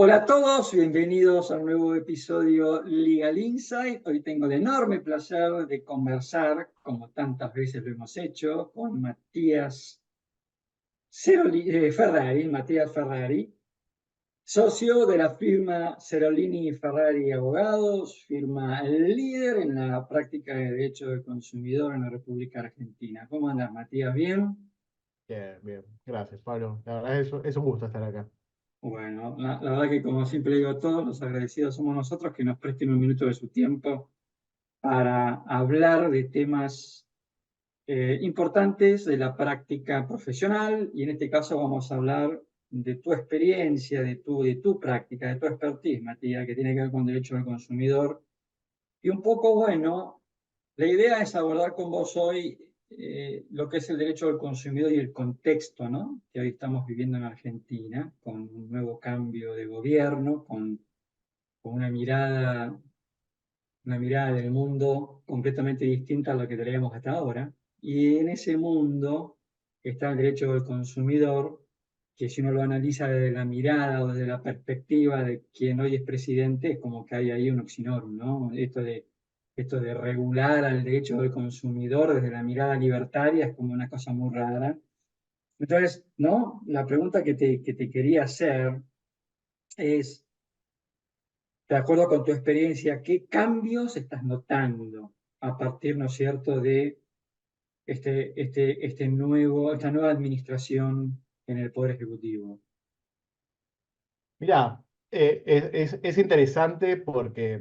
Hola a todos, bienvenidos a un nuevo episodio Legal Insight. Hoy tengo el enorme placer de conversar, como tantas veces lo hemos hecho, con Matías Ferrari, socio de la firma Cerolini Ferrari Abogados, firma líder en la práctica de derecho del consumidor en la República Argentina. ¿Cómo andas, Matías? ¿Bien? Bien, bien. Gracias, Pablo. La verdad es un gusto estar acá. Bueno, la verdad que como siempre digo a todos, los agradecidos somos nosotros que nos presten un minuto de su tiempo para hablar de temas importantes de la práctica profesional y en este caso vamos a hablar de tu experiencia, de tu práctica, de tu expertise, Matías, que tiene que ver con derecho del consumidor. Y un poco, bueno, la idea es abordar con vos hoy lo que es el derecho del consumidor y el contexto, ¿no? Que hoy estamos viviendo en Argentina, con un nuevo cambio de gobierno, con una mirada del mundo completamente distinta a lo que teníamos hasta ahora. Y en ese mundo está el derecho del consumidor, que si uno lo analiza desde la mirada o desde la perspectiva de quien hoy es presidente, es como que hay ahí un oxímoron, ¿no? Esto de regular al derecho del consumidor desde la mirada libertaria es como una cosa muy rara. Entonces, ¿no? La pregunta que te quería hacer es, de acuerdo con tu experiencia, ¿qué cambios estás notando a partir, ¿no es cierto?, de esta nueva administración en el Poder Ejecutivo? Mirá, es interesante porque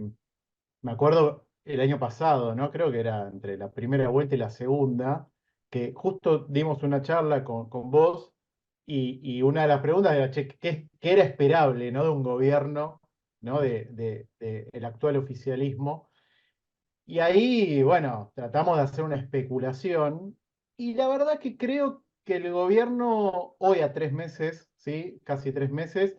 me acuerdo el año pasado, ¿no? Creo que era entre la primera vuelta y la segunda, que justo dimos una charla con vos y una de las preguntas era, che, ¿qué era esperable, ¿no? De un gobierno, ¿no? De el actual oficialismo. Y ahí, bueno, tratamos de hacer una especulación y la verdad que creo que el gobierno hoy a 3 meses, ¿sí? Casi 3 meses,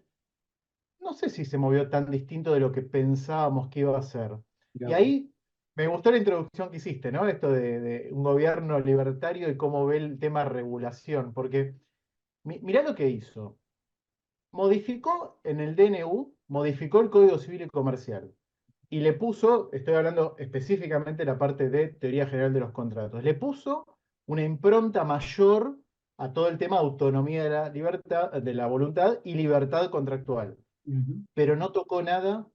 no sé si se movió tan distinto de lo que pensábamos que iba a ser. Mirá Y vos. ahí me gustó la introducción que hiciste, ¿no? Esto de un gobierno libertario y cómo ve el tema regulación, porque mirá lo que hizo. Modificó en el DNU, modificó el Código Civil y Comercial y le puso, estoy hablando específicamente de la parte de teoría general de los contratos, le puso una impronta mayor a todo el tema de autonomía de la libertad, de la voluntad y libertad contractual, Ujú. pero no tocó nada,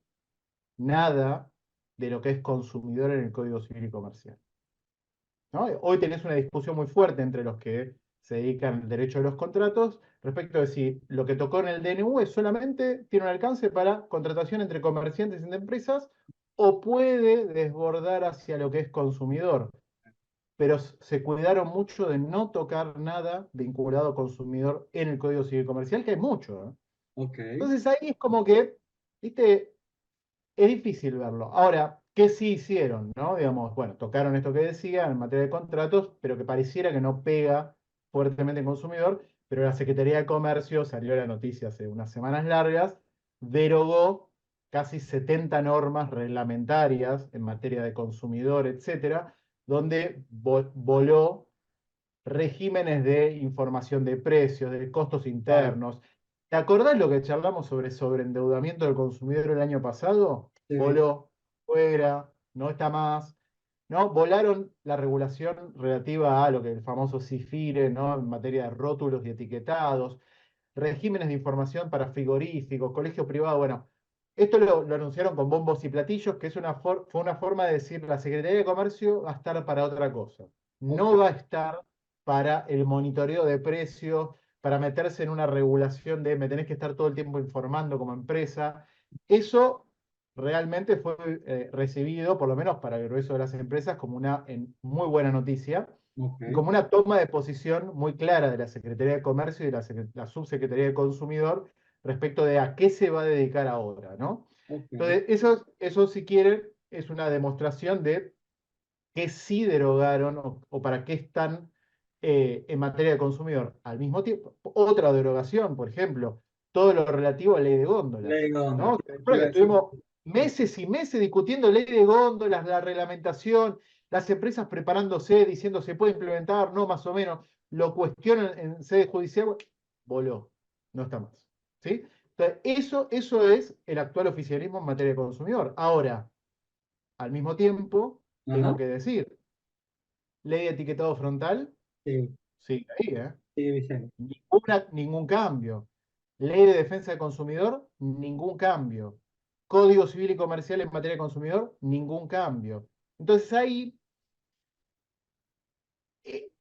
nada de lo que es consumidor en el Código Civil y Comercial, ¿no? Hoy tenés una discusión muy fuerte entre los que se dedican al derecho de los contratos respecto de si lo que tocó en el DNU es solamente tiene un alcance para contratación entre comerciantes y entre empresas o puede desbordar hacia lo que es consumidor. Pero se cuidaron mucho de no tocar nada vinculado a consumidor en el Código Civil Comercial, que hay mucho, ¿no? Ok. Entonces ahí es como que, viste, es difícil verlo. Ahora, ¿qué sí hicieron? ¿No? Digamos, bueno, tocaron esto que decía en materia de contratos, pero que pareciera que no pega fuertemente en consumidor, pero la Secretaría de Comercio, salió la noticia hace unas semanas largas, derogó casi 70 normas reglamentarias en materia de consumidor, etcétera, donde voló regímenes de información de precios, de costos Claro. internos. ¿Te acordás lo que charlamos sobre sobreendeudamiento del consumidor el año pasado? Sí. Voló, fuera, no está más. ¿No? Volaron la regulación relativa a lo que el famoso CIFIRE, ¿no? En materia de rótulos y etiquetados, regímenes de información para frigoríficos, colegios privados. Bueno, esto lo anunciaron con bombos y platillos, que fue una forma de decir la Secretaría de Comercio va a estar para otra cosa. Ok. No va a estar para el monitoreo de precios, para meterse en una regulación de me tenés que estar todo el tiempo informando como empresa. Eso realmente fue recibido, por lo menos para el grueso de las empresas, como una muy buena noticia Ok. y como una toma de posición muy clara de la Secretaría de Comercio y de la Subsecretaría de Consumidor respecto de a qué se va a dedicar ahora, ¿no? Ok. Entonces, eso si quieren, es una demostración de qué sí derogaron o para qué están en materia de consumidor. Al mismo tiempo, otra derogación, por ejemplo, todo lo relativo a ley de góndolas, Ley Gómez. ¿no? Te Recuerda iba que a decir. estuvimos meses y meses discutiendo ley de góndolas, la reglamentación, las empresas preparándose, diciendo se puede implementar, no, más o menos, lo cuestionan en sede judicial, voló, no está más. ¿Sí? Entonces, eso es el actual oficialismo en materia de consumidor. Ahora, al mismo tiempo, tengo Ajá. que decir, ley de etiquetado frontal, Sí, sigue ahí, ¿eh? sí, Vicente. Ningún cambio. Ley de defensa del consumidor, ningún cambio. Código civil y comercial en materia de consumidor, ningún cambio. Entonces ahí,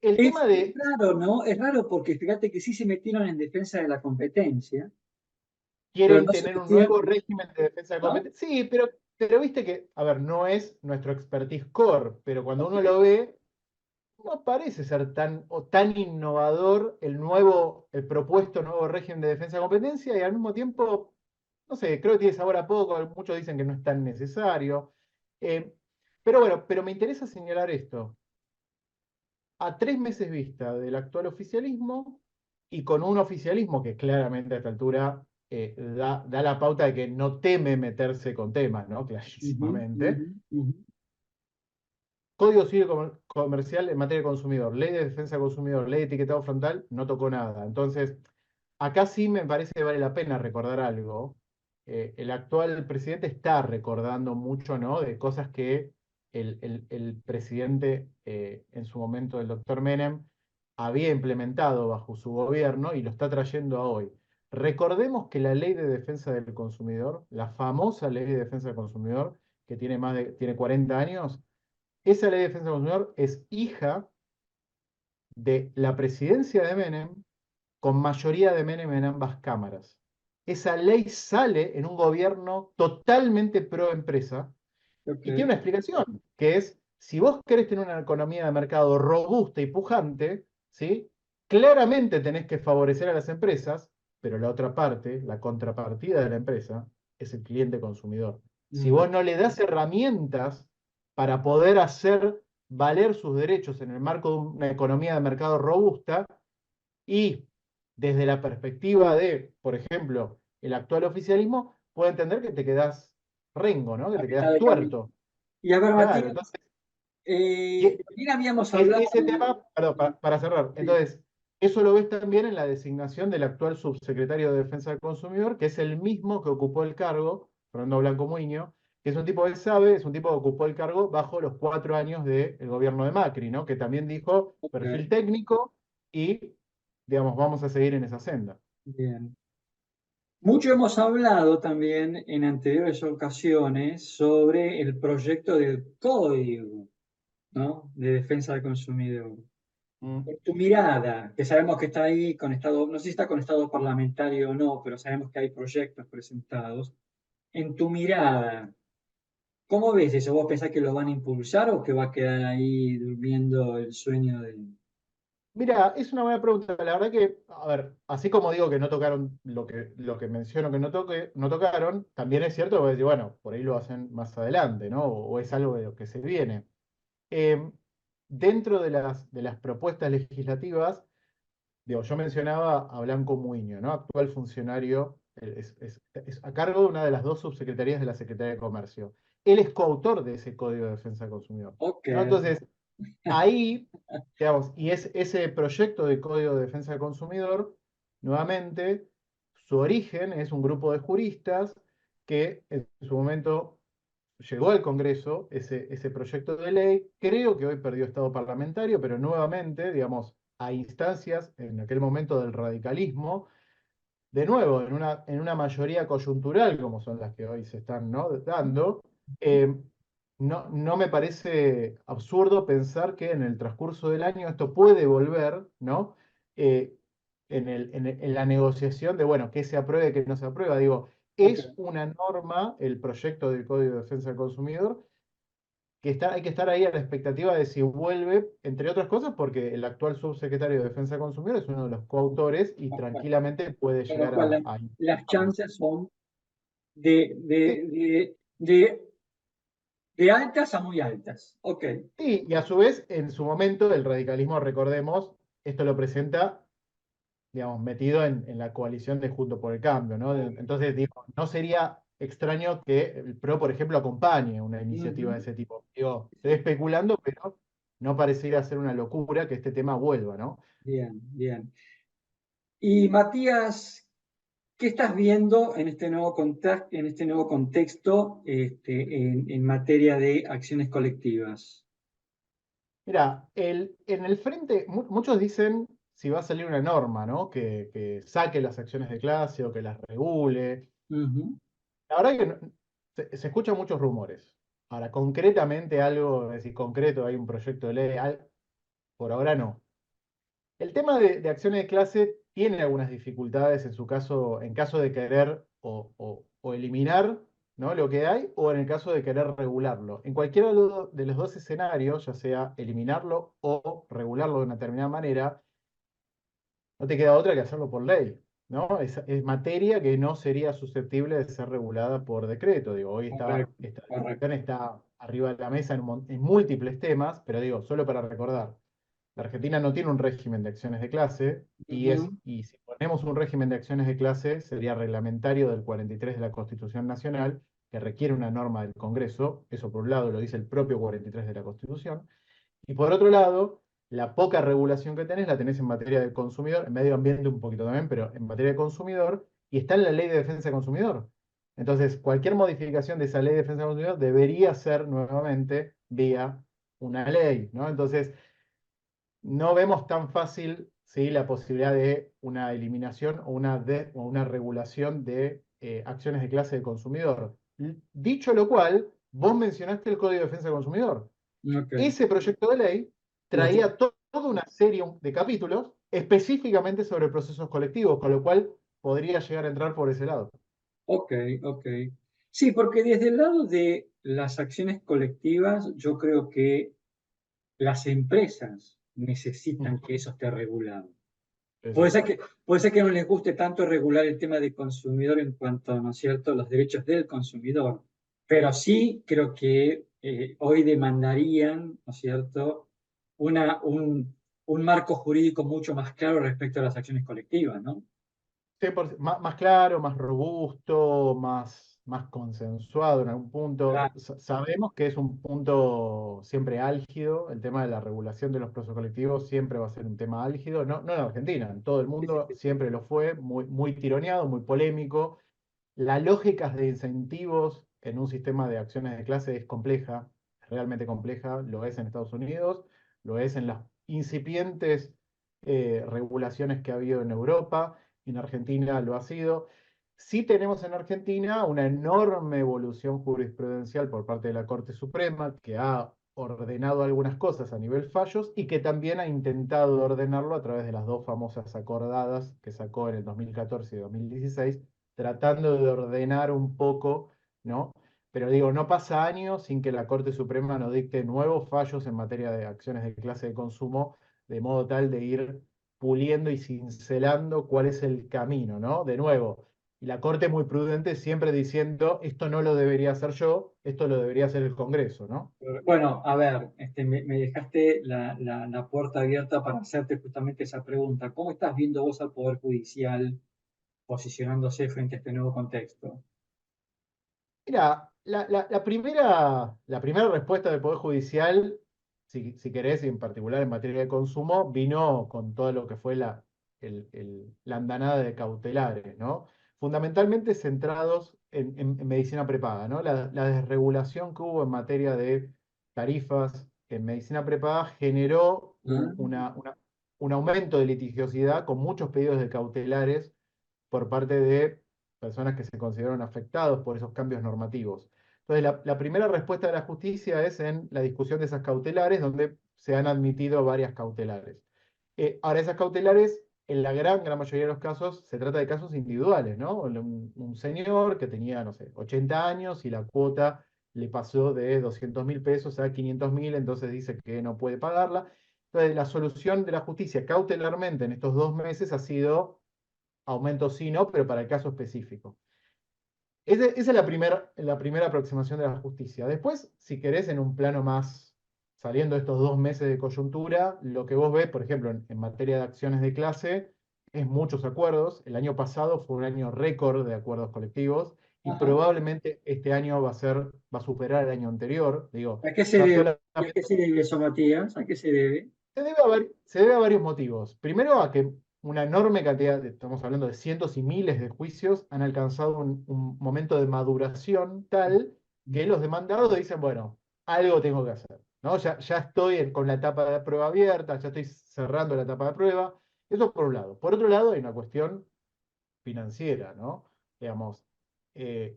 el tema Es de raro, ¿no? Es raro porque fíjate que sí se metieron en defensa de la competencia, pero quieren no se tener un metieron, nuevo régimen de defensa de ¿no? competencia. Sí, pero viste que, a ver, no es nuestro expertise core, pero cuando Ok. uno lo ve, no parece ser tan innovador el propuesto nuevo régimen de defensa de competencia y al mismo tiempo, no sé, creo que tiene sabor a poco, muchos dicen que no es tan necesario. Eh, pero bueno, pero me interesa señalar esto. A 3 meses vista del actual oficialismo y con un oficialismo que claramente a esta altura da la pauta de que no teme meterse con temas, ¿no? Ujú, Clarísimamente. ujú, ujú. Código Civil Comercial en materia de consumidor, ley de defensa del consumidor, ley de etiquetado frontal, no tocó nada. Entonces, acá sí me parece que vale la pena recordar algo. El actual presidente está recordando mucho, ¿no? De cosas que el presidente, en su momento, el doctor Menem, había implementado bajo su gobierno y lo está trayendo a hoy. Recordemos que la ley de defensa del consumidor, la famosa ley de defensa del consumidor, que tiene 40 años, esa ley de defensa del consumidor es hija de la presidencia de Menem con mayoría de Menem en ambas cámaras. Esa ley sale en un gobierno totalmente pro empresa y tiene Ok. una explicación, que es, si vos querés tener una economía de mercado robusta y pujante, ¿sí? Claramente tenés que favorecer a las empresas, pero la otra parte, la contrapartida de la empresa, es el cliente consumidor. Si Mm, vos no le das herramientas para poder hacer valer sus derechos en el marco de una economía de mercado robusta, y desde la perspectiva de, por ejemplo, el actual oficialismo, puede entender que te quedás rengo, ¿no? Que a te mitad quedás de camino. tuerto. Y a ver, Claro, Matías, entonces, también habíamos hablado. ese tema, perdón, para cerrar, Sí, entonces, eso lo ves también en la designación del actual subsecretario de Defensa del Consumidor, que es el mismo que ocupó el cargo, Fernando Blanco Muñoz, que es un tipo que sabe, es un tipo que ocupó el cargo bajo los 4 años del gobierno de Macri, ¿no? Que también dijo perfil ok, técnico y, digamos, vamos a seguir en esa senda. bien. Mucho hemos hablado también en anteriores ocasiones sobre el proyecto del código, ¿no? De defensa del consumidor. Mm. En tu mirada, que sabemos que está ahí conectado, no sé si está conectado parlamentario o no, pero sabemos que hay proyectos presentados. En tu mirada, ¿cómo ves eso? ¿Vos pensás que lo van a impulsar o que va a quedar ahí durmiendo el sueño de... Mira, es una buena pregunta. La verdad que, a ver, así como digo que no tocaron lo que menciono que no tocaron, también es cierto que voy a decir, bueno, por ahí lo hacen más adelante, ¿no? O es algo de lo que se viene. Eh, Dentro de las propuestas legislativas, digo, yo mencionaba a Blanco Muiño, ¿no? Actual funcionario, es a cargo de una de las dos subsecretarías de la Secretaría de Comercio. Él es coautor de ese Código de Defensa del Consumidor, Ok, ¿no? Entonces, ahí, digamos, y es ese proyecto de Código de Defensa del Consumidor, nuevamente, su origen es un grupo de juristas que en su momento llegó al Congreso ese proyecto de ley. Creo que hoy perdió estado parlamentario, pero nuevamente, digamos, a instancias en aquel momento del radicalismo, de nuevo, en una mayoría coyuntural, como son las que hoy se están, ¿no? dando, eh, no me parece absurdo pensar que en el transcurso del año esto puede volver, ¿no? Eh, en la negociación de, bueno, qué se apruebe, qué no se aprueba. Digo, ok. es una norma, el proyecto del Código de Defensa del Consumidor, hay que estar ahí a la expectativa de si vuelve, entre otras cosas, porque el actual subsecretario de Defensa del Consumidor es uno de los coautores y Bueno, tranquilamente puede con lo llegar cual a las impulsarlo. chances son de, Sí, de, de, de, de altas a muy altas. Ok. sí, y a su vez, en su momento, el radicalismo, recordemos, esto lo presenta, digamos, metido en la coalición de Junto por el Cambio, ¿no? Entonces, digo, no sería extraño que el PRO, por ejemplo, acompañe una iniciativa de Ujú. ese tipo. Digo, estoy especulando, pero no pareciera ser una locura que este tema vuelva, ¿no? Bien, bien. Y Matías, ¿Qué estás viendo en este nuevo contexto en materia de acciones colectivas? Mira, en el frente, muchos dicen si va a salir una norma, ¿no? Que saque las acciones de clase o que las regule. Ujú. La verdad que se escuchan muchos rumores. Ahora, concretamente algo, es decir, concreto, hay un proyecto de ley, por ahora no. El tema de acciones de clase tiene algunas dificultades en su caso, en caso de querer o eliminar, ¿no? Lo que hay, o en el caso de querer regularlo. En cualquiera de los dos escenarios, ya sea eliminarlo o regularlo de una determinada manera, no te queda otra que hacerlo por ley, ¿no? Es materia que no sería susceptible de ser regulada por decreto. Digo, hoy Correcto, esta discusión correcto. está arriba de la mesa en múltiples temas, pero digo, solo para recordar. La Argentina no tiene un régimen de acciones de clase Ujú. y si ponemos un régimen de acciones de clase sería reglamentario del 43 de la Constitución Nacional, que requiere una norma del Congreso, eso por un lado lo dice el propio 43 de la Constitución, y por otro lado, la poca regulación que tenés la tenés en materia de consumidor, en medio ambiente un poquito también, pero en materia de consumidor, y está en la Ley de Defensa del Consumidor. Entonces, cualquier modificación de esa Ley de Defensa del Consumidor debería ser nuevamente vía una ley, ¿no? Entonces, no vemos tan fácil, ¿sí? La posibilidad de una eliminación o una regulación de acciones de clase de consumidor. Dicho lo cual, vos mencionaste el Código de Defensa del Consumidor. Ok. Ese proyecto de ley Lo te- traía toda una serie de capítulos específicamente sobre procesos colectivos, con lo cual podría llegar a entrar por ese lado. Ok, ok. Sí, porque desde el lado de las acciones colectivas, yo creo que las empresas necesitan que eso esté regulado. Puede ser Exacto. que, puede ser que no les guste tanto regular el tema del consumidor en cuanto, ¿no es cierto?, los derechos del consumidor, pero sí creo que hoy demandarían, ¿no es cierto?, un marco jurídico mucho más claro respecto a las acciones colectivas, ¿no? Sí, más claro, más robusto, más consensuado en algún punto. Claro, Sabemos que es un punto siempre álgido, el tema de la regulación de los procesos colectivos siempre va a ser un tema álgido, no en Argentina, en todo el sí, sí, mundo sí. siempre lo fue, muy tironeado, muy polémico. La lógica de incentivos en un sistema de acciones de clase es compleja, realmente compleja, lo es en Estados Unidos, lo es en las incipientes regulaciones que ha habido en Europa, en Argentina lo ha sido. Sí tenemos en Argentina una enorme evolución jurisprudencial por parte de la Corte Suprema, que ha ordenado algunas cosas a nivel fallos y que también ha intentado ordenarlo a través de las dos famosas acordadas que sacó en el 2014 y 2016 tratando de ordenar un poco, ¿no? Pero digo, no pasa años sin que la Corte Suprema no dicte nuevos fallos en materia de acciones de clase de consumo, de modo tal de ir puliendo y cincelando cuál es el camino, ¿no? De nuevo, y la Corte muy prudente siempre diciendo, esto no lo debería hacer yo, esto lo debería hacer el Congreso, ¿no? Bueno, a ver, me dejaste la puerta abierta para hacerte justamente esa pregunta. ¿Cómo estás viendo vos al Poder Judicial posicionándose frente a este nuevo contexto? Mira, la primera respuesta del Poder Judicial, si querés, y en particular en materia de consumo, vino con todo lo que fue la andanada de cautelares, ¿no? Fundamentalmente centrados en medicina prepaga, ¿no? La desregulación que hubo en materia de tarifas en medicina prepaga generó ¿Ah? un aumento de litigiosidad con muchos pedidos de cautelares por parte de personas que se consideraron afectados por esos cambios normativos. Entonces, la primera respuesta de la justicia es en la discusión de esas cautelares, donde se han admitido varias cautelares. Ahora, esas cautelares, en la gran mayoría de los casos, se trata de casos individuales, ¿no? Un señor que tenía, no sé, 80 años y la cuota le pasó de 200.000 pesos a 500.000, entonces dice que no puede pagarla. Entonces, la solución de la justicia cautelarmente en estos 2 meses ha sido aumento sí, no, pero para el caso específico. Esa es la primera aproximación de la justicia. Después, si querés, en un plano más, saliendo de estos 2 meses de coyuntura, lo que vos ves, por ejemplo, en materia de acciones de clase, es muchos acuerdos. El año pasado fue un año récord de acuerdos colectivos y Ajá. probablemente este año va a superar el año anterior. Digo, ¿A qué se ya debe? solamente ¿A qué se debe eso, Matías? ¿A qué se debe? se debe a varios motivos. Primero, a que una enorme cantidad, estamos hablando de cientos y miles de juicios, han alcanzado un momento de maduración tal que los demandados dicen, bueno, algo tengo que hacer, ¿no? Ya estoy con la etapa de prueba abierta, ya estoy cerrando la etapa de prueba. Eso por un lado. Por otro lado, hay una cuestión financiera, ¿no? Digamos, eh,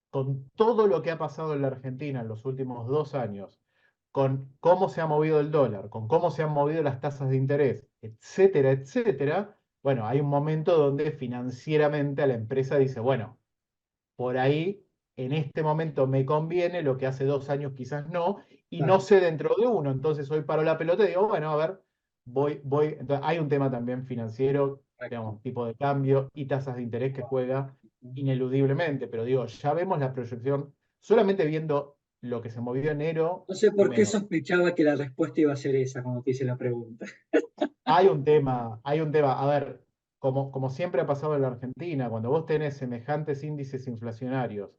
con todo lo que ha pasado en la Argentina en los últimos 2 años, con cómo se ha movido el dólar, con cómo se han movido las tasas de interés, etcétera, etcétera, bueno, hay un momento donde financieramente a la empresa dice, bueno, por ahí en este momento me conviene, lo que hace 2 años quizás no, y no Claro, sé dentro de uno. Entonces hoy paro la pelota y digo, bueno, a ver, voy. Entonces, hay un tema también financiero, correcto. digamos, tipo de cambio y tasas de interés que juega ineludiblemente, pero digo, ya vemos la proyección, solamente viendo lo que se movió enero No sé y por qué menos. sospechaba que la respuesta iba a ser esa cuando te hice la pregunta. Hay un tema, a ver, como siempre ha pasado en la Argentina, cuando vos tenés semejantes índices inflacionarios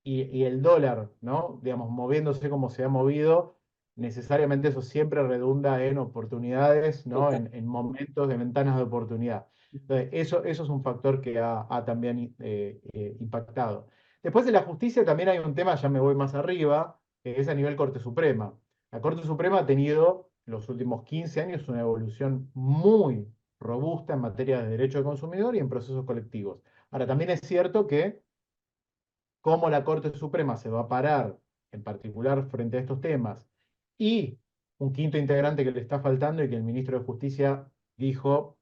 y el dólar, ¿no? Digamos, moviéndose como se ha movido, necesariamente eso siempre redunda en oportunidades, ¿no? Total. En momentos de ventanas de oportunidad. Entonces, eso es un factor que ha también impactado. Después de la justicia también hay un tema, ya me voy más arriba, que es a nivel Corte Suprema. La Corte Suprema ha tenido en los últimos 15 años una evolución muy robusta en materia de derecho del consumidor y en procesos colectivos. Ahora, también es cierto que cómo la Corte Suprema se va a parar, en particular frente a estos temas, y un quinto integrante que le está faltando y que el ministro de Justicia dijo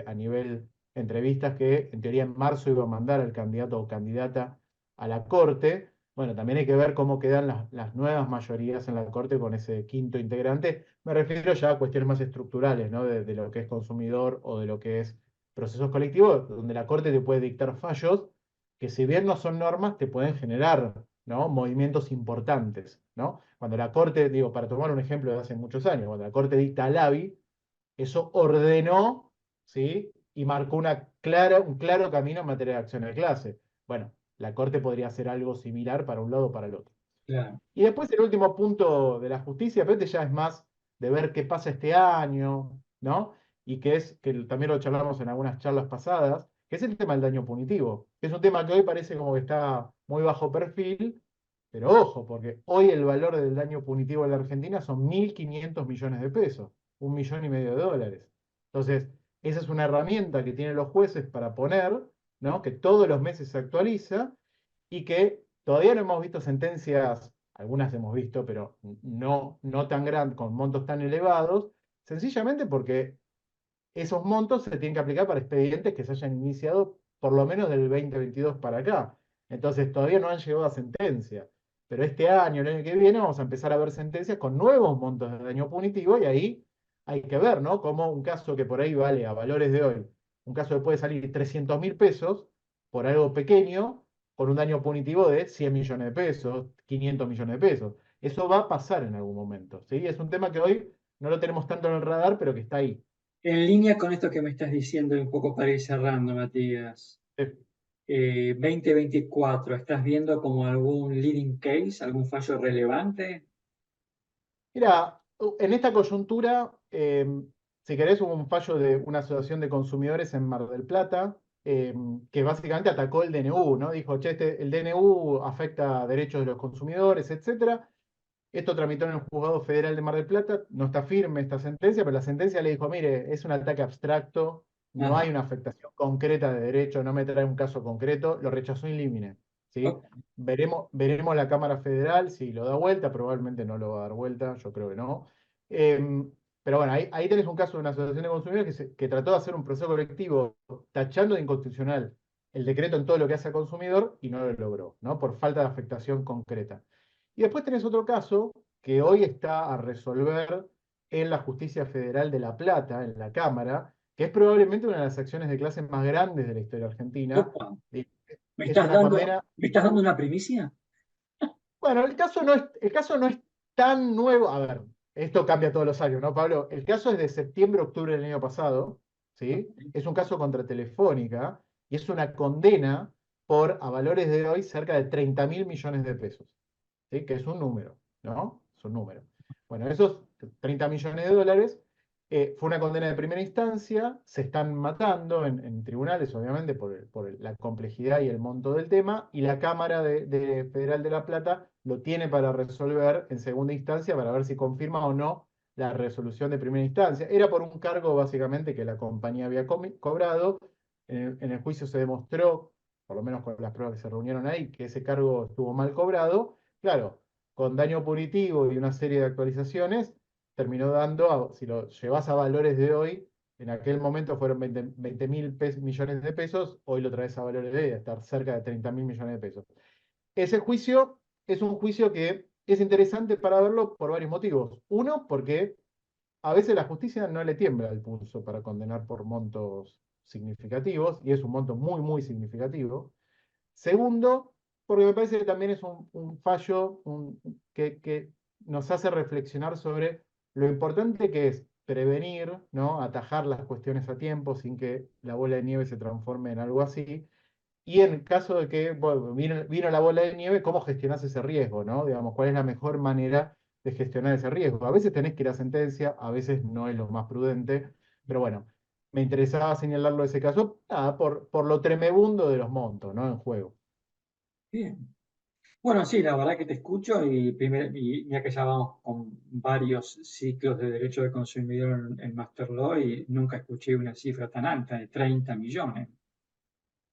a nivel entrevistas que en teoría en marzo iba a mandar al candidato o candidata a la Corte. Bueno, también hay que ver cómo quedan las nuevas mayorías en la Corte con ese quinto integrante. Me refiero ya a cuestiones más estructurales, ¿no? De lo que es consumidor o de lo que es procesos colectivos, donde la Corte te puede dictar fallos que si bien no son normas, te pueden generar, ¿no? Movimientos importantes, ¿no? Cuando la Corte, digo, para tomar un ejemplo de hace muchos años, cuando la Corte dicta al ABI, eso ordenó, ¿sí? Y marcó un claro camino en materia de acción de clase. Bueno, la Corte podría hacer algo similar para un lado o para el otro. Claro. Y después el último punto de la justicia, pero este ya es más de ver qué pasa este año, ¿no? Y que es, que también lo charlamos en algunas charlas pasadas, que es el tema del daño punitivo, que es un tema que hoy parece como que está muy bajo perfil, pero ojo, porque hoy el valor del daño punitivo en la Argentina son 1.500 millones de pesos, 1,5 millones de dólares. Entonces, esa es una herramienta que tienen los jueces para poner, ¿no? Que todos los meses se actualiza y que todavía no hemos visto sentencias, algunas hemos visto, pero no tan grandes, con montos tan elevados, sencillamente porque esos montos se tienen que aplicar para expedientes que se hayan iniciado por lo menos del 2022 para acá. Entonces todavía no han llegado a sentencia. Pero este año, el año que viene, vamos a empezar a ver sentencias con nuevos montos de daño punitivo y ahí hay que ver, ¿no? Como un caso que por ahí vale a valores de hoy, un caso que puede salir 300.000 pesos por algo pequeño, con un daño punitivo de 100 millones de pesos, 500 millones de pesos. Eso va a pasar en algún momento, ¿sí? Es un tema que hoy no lo tenemos tanto en el radar, pero que está ahí. En línea con esto que me estás diciendo, y un poco para ir cerrando, Matías, 2024, ¿estás viendo como algún leading case, algún fallo relevante? Mira, en esta coyuntura, si querés, hubo un fallo de una asociación de consumidores en Mar del Plata, que básicamente atacó el DNU, ¿no? Dijo, che, el DNU afecta derechos de los consumidores, etcétera. Esto tramitó en el Juzgado Federal de Mar del Plata, no está firme esta sentencia, pero la sentencia le dijo, mire, es un ataque abstracto, no hay Ajá. una afectación concreta de derecho, no me trae un caso concreto, lo rechazó in limine, ¿sí? Ok. Veremos la Cámara Federal si lo da vuelta, probablemente no lo va a dar vuelta, yo creo que no. Pero bueno, ahí tenés un caso de una asociación de consumidores que trató de hacer un proceso colectivo tachando de inconstitucional el decreto en todo lo que hace al consumidor y no lo logró, ¿no? Por falta de afectación concreta. Y después tenés otro caso que hoy está a resolver en la Justicia Federal de La Plata, en la Cámara, que es probablemente una de las acciones de clase más grandes de la historia argentina. Opa, Y es una condena. ¿me estás dando una primicia? Bueno, el caso no es tan nuevo. A ver, esto cambia todos los años, ¿no, Pablo? El caso es de septiembre-octubre del año pasado, ¿sí? Es un caso contra Telefónica y es una condena por, a valores de hoy, cerca de 30.000 millones de pesos. ¿Sí? Que es un número, ¿no? Es un número. Bueno, esos 30 millones de dólares Fue una condena de primera instancia, se están matando en tribunales, obviamente, la complejidad y el monto del tema, y la Cámara de Federal de La Plata lo tiene para resolver en segunda instancia para ver si confirma o no la resolución de primera instancia. Era por un cargo, básicamente, que la compañía había cobrado. En el juicio se demostró, por lo menos con las pruebas que se reunieron ahí, que ese cargo estuvo mal cobrado. Claro, con daño punitivo y una serie de actualizaciones terminó dando, si lo llevas a valores de hoy, en aquel momento fueron 20 mil millones de pesos, hoy lo traes a valores de estar cerca de 30 mil millones de pesos. Ese juicio es un juicio que es interesante para verlo por varios motivos. Uno, porque a veces la justicia no le tiembla el pulso para condenar por montos significativos, y es un monto muy, muy significativo. Segundo, porque me parece que también es un fallo que nos hace reflexionar sobre lo importante que es prevenir, ¿no? Atajar las cuestiones a tiempo sin que la bola de nieve se transforme en algo así. Y en caso de que bueno, vino la bola de nieve, ¿cómo gestionás ese riesgo, ¿no? Digamos, ¿cuál es la mejor manera de gestionar ese riesgo? A veces tenés que ir a sentencia, a veces no es lo más prudente, pero bueno, me interesaba señalarlo ese caso, por lo tremebundo de los montos, ¿no? En juego. Bien. Bueno, sí, la verdad que te escucho y mira que ya vamos con varios ciclos de derecho de consumidor en Master Law y nunca escuché una cifra tan alta de 30 millones.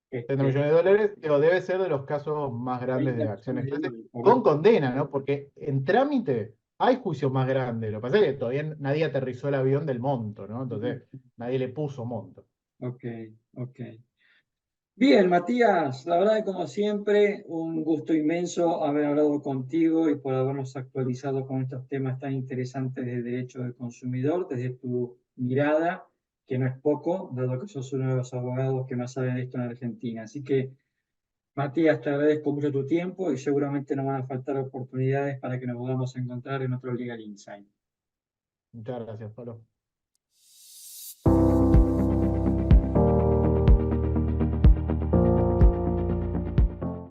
30 Este, millones de dólares, digo, debe ser de los casos más grandes 30 de acciones millones de clase, dólares, por con eso. condena, ¿no? Porque en trámite hay juicios más grandes. Lo que pasa es que todavía nadie aterrizó el avión del monto, ¿no? Entonces, nadie le puso monto. Ok, ok. Bien, Matías, la verdad que como siempre, un gusto inmenso haber hablado contigo y por habernos actualizado con estos temas tan interesantes de derecho del consumidor desde tu mirada, que no es poco, dado que sos uno de los abogados que más saben de esto en Argentina. Así que, Matías, te agradezco mucho tu tiempo y seguramente nos van a faltar oportunidades para que nos podamos encontrar en otro Legal Insight. Muchas gracias, Pablo.